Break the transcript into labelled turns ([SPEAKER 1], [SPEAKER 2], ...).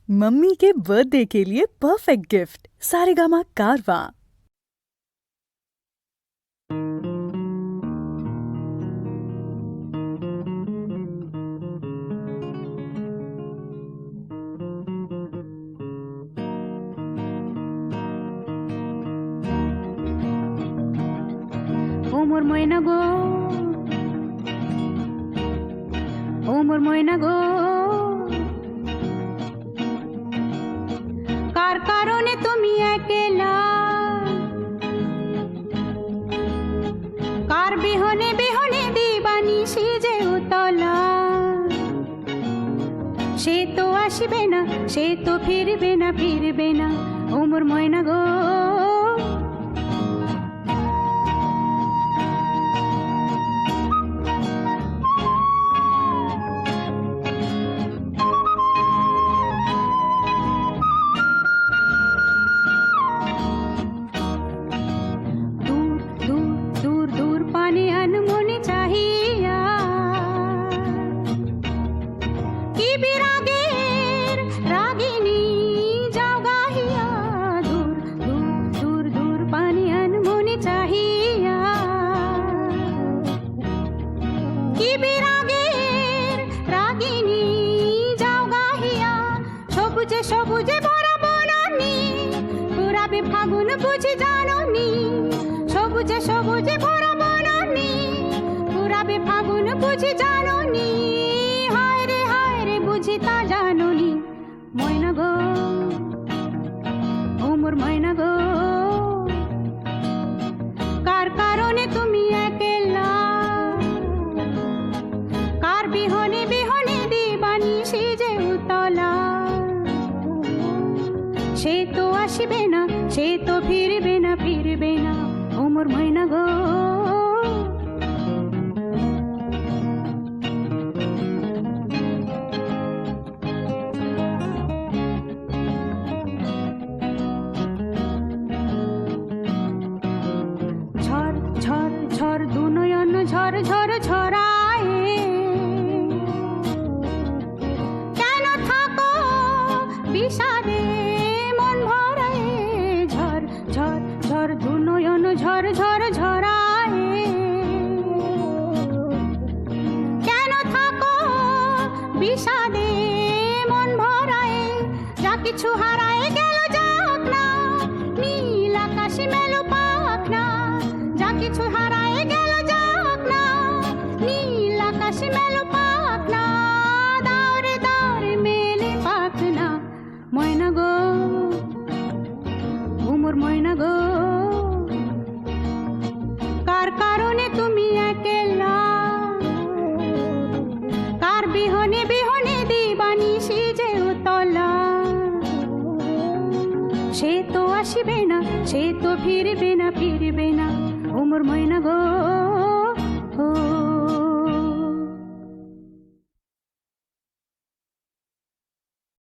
[SPEAKER 1] Mummy के birthday के लिए परफेक्ट गिफ्ट सारेगामा कारवां।
[SPEAKER 2] ও মোর ময়না গো, ও মোর ময়না গো, কার কারণে তুমি একলা, কার বিহনে বিহনে দিবানিশি যে উতলা। সে তো আসবে না, সে তো ফিরবে না, ফিরবে না। ও মোর ময়না গো, সবুজে ভরা বনানি পুরাবে ফাগুন বুঝি জাননি। সবুজে সবুজে ভরা বনানি পুরাবে ফাগুন বুঝি জাননি। হায় রে বুঝি তা জাননি। ময়না গো, ও মোর ময়না গো, কার কারণে তুমি একলা, কার বিহনে বিহনে দিবানিশি যে উতলা। সে তো আসবে না, সে তো ফিরবে না, ফিরবে না। ও মোর ময়না গো, ঝড় ঝড় ঝড় দু নয়ন ঝড় ঝড় ঝরায়। কেন থাকো বিষাদে ঝড় দু নয়ন ঝড় ঝড় ঝরায়। কেন থাকো বিষাদে মন ভরায়। যা কিছু হারায় গেল যাক না, নীল আকাশে মেলো পাক না। যা কিছু হারায় গেল যাক না, নীল আকাশে মেলো পাক না। দাওরে দাওরে মেলে পাক না। ময়না গো, ও মোর ময়না গো, কার কারণে তুমি একলা, কার বিহনে বিহনে দিবানিশি যে উতলা। সে তো আসবে না, সে তো ফিরবে না, ফিরবে না। ও মোর ময়না গো,